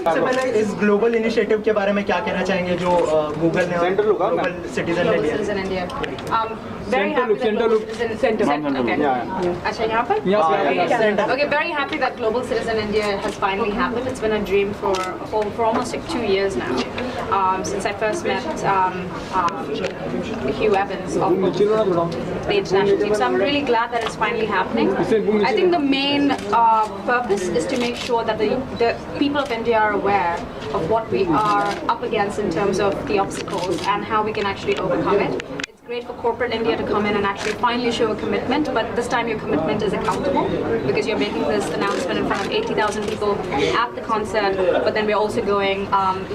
सबसे पहले इस ग्लोबल इनिशिएटिव के बारे में क्या कहना चाहेंगे जो गूगल ने ग्लोबल सिटीजन ने लिया? Very happy that global citizen अच्छा यहाँ पर? Okay, very happy that Global Citizen India has finally happened. It's been a dream for almost like 2 years now, since I first met Hugh Evans of the international team. So I'm really glad that it's finally happening. I think the main purpose is to make sure that the people of India are aware of what we are up against in terms of the obstacles and how we can actually overcome it. Great for corporate India to come in and actually finally show a commitment, but this time your commitment is accountable because you're making this announcement in front of 80,000 people at the concert, but then we're also going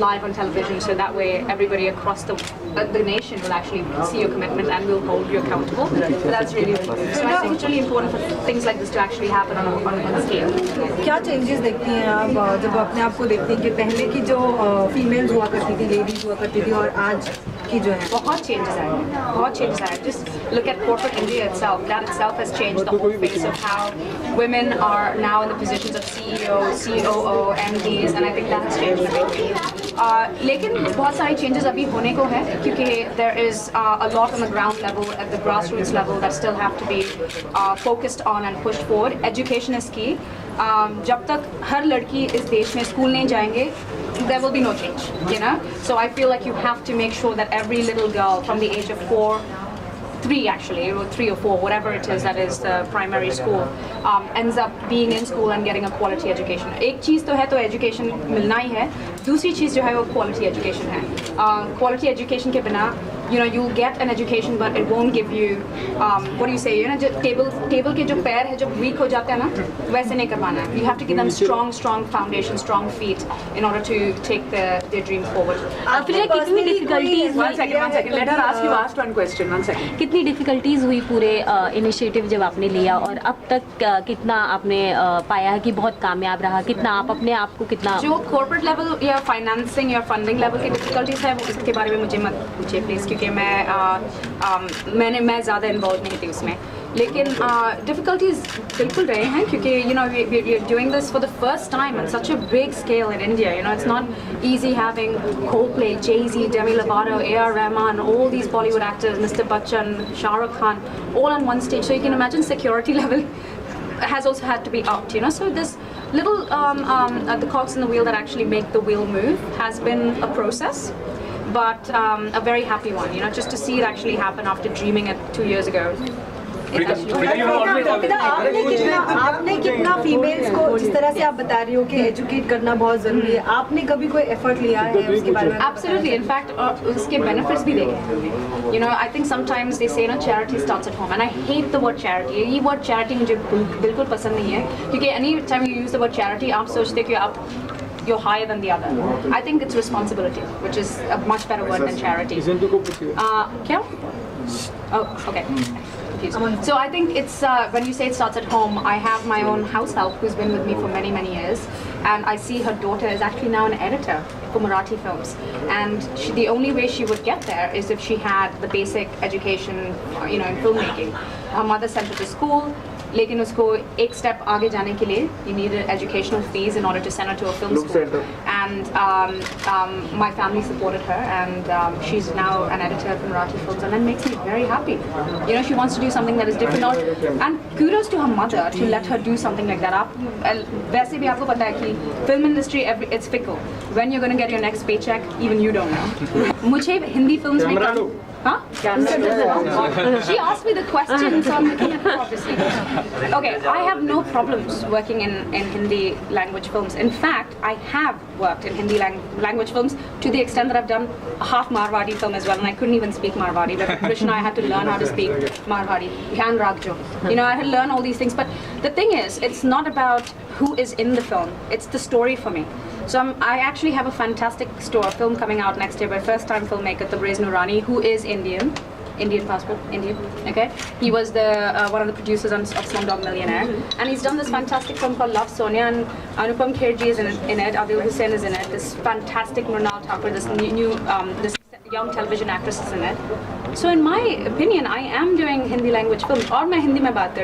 live on television, so that way everybody across the nation will actually see your commitment and will hold you accountable. So that's really important. So I think it's really important for things like this to actually happen on a scale. क्या changes देखती हैं आप जब अपने आप को देखती हैं कि पहले की जो फीमेल्स हुआ करती थी, लेडीज हुआ करती थी और आज की जो है? बहुत चेंजेस आए हैं, बहुत चेंजेस आए हैं. Just look at corporate India itself. That itself has changed the whole face of how women are now in the positions of CEO, COO, MDs, and I think that has changed everything. लेकिन बहुत सारी changes अभी होने को है क्योंकि there is a lot on the ground level, at the grassroots level that still have to be focused on and pushed forward. Education is key. जब तक हर लड़की इस देश में स्कूल नहीं जाएंगे, there will be no change, you know. So I feel like you have to make sure that every little girl from the age of 3 actually, or 3 or 4, whatever it is that is the primary school, ends up being in school and getting a quality education. एक चीज़ तो है तो education मिलना ही है, दूसरी चीज़ जो है वो quality education है. Quality education के बिना, you know, you'll get an education but it won't give you, what do you say, you know, जो table के जो पैर है जब weak हो जाते हैं ना, वैसे नहीं करवाना है. You have to give them strong foundation, strong feet in order to take their dream forward. कितनी difficulties? One second. Let her ask you one question. One second. कितनी डिफिकल्टीज हुई पूरे इनिशिएटिव जब आपने लिया और अब तक कितना आपने पाया है कि बहुत कामयाब रहा, कितना आप अपने आप को कितना जो कॉर्पोरेट लेवल या फाइनेंसिंग या फंडिंग लेवल की डिफिकल्टीज है वो इसके बारे में मुझे मत पूछिए प्लीज़ क्योंकि मैं ज़्यादा इन्वॉल्व नहीं थी उसमें. लेकिन डिफिकल्टीज बिल्कुल रहे हैं क्योंकि you know we are doing this for the first time on such a big scale in India. You know it's not easy having Coldplay, Jay-Z, Demi Lovato, A.R. Rahman, all these Bollywood actors, Mr. Bachchan, Shah Rukh Khan, all on one stage. So you can imagine security level has also had to be upped, you know. So this little the cogs in the wheel that actually make the wheel move has been a process, but a very happy one, you know, just to see it actually happen after dreaming it 2 years ago. आपने कितना females को जिस तरह से आप बता रही हो कि एजुकेट करना बहुत जरूरी है, आपने कभी कोई एफर्ट लिया है उसके बारे में? Absolutely. In fact, उसके benefits भी देखे हैं. You know, I think sometimes they say, you know, charity starts at home, and I hate the word charity. ये word charity मुझे बिल्कुल पसंद नहीं है क्योंकि any time you use the word charity, आप सोचते कि आप you're higher than the other. I think it's responsibility, which is a much better word than charity. क्या? Oh, okay. So I think it's when you say it starts at home, I have my own house help who's been with me for many years, and I see her daughter is actually now an editor for Marathi films, and the only way she would get there is if she had the basic education, you know, in filmmaking. Her mother sent her to school. लेकिन उसको एक step आगे जाने के लिए you need educational fees in order to send her to a film school. And my family supported her, and she's now an editor of Marathi films, and that makes me very happy. You know, she wants to do something that is different, and kudos to her mother to let her do something like that. आप वैसे भी आपको पता है कि film industry it's fickle. When you're going to get your next paycheck, even you don't know. मुझे Hindi films में Huh? She asked me the question, so I'm looking at her obviously. Okay, I have no problems working in Hindi language films. In fact, I have worked in Hindi language films to the extent that I've done a half Marwadi film as well, and I couldn't even speak Marwadi. But Krishna, I had to learn how to speak Marwadi. Gyan Rakjo. You know, I had to learn all these things. But the thing is, it's not about who is in the film. It's the story for me. So I actually have a fantastic film coming out next year by first-time filmmaker Tabriz Noorani, who is Indian passport, Indian. Okay, he was one of the producers of Slumdog Millionaire, and he's done this fantastic film called Love Sonia, and Anupam Kherji is in it, Adil Hussain is in it, this fantastic Mrunal Thakur, this new this young television actress is in it. So in my opinion, I am doing Hindi language films, और मैं हिंदी में बात कर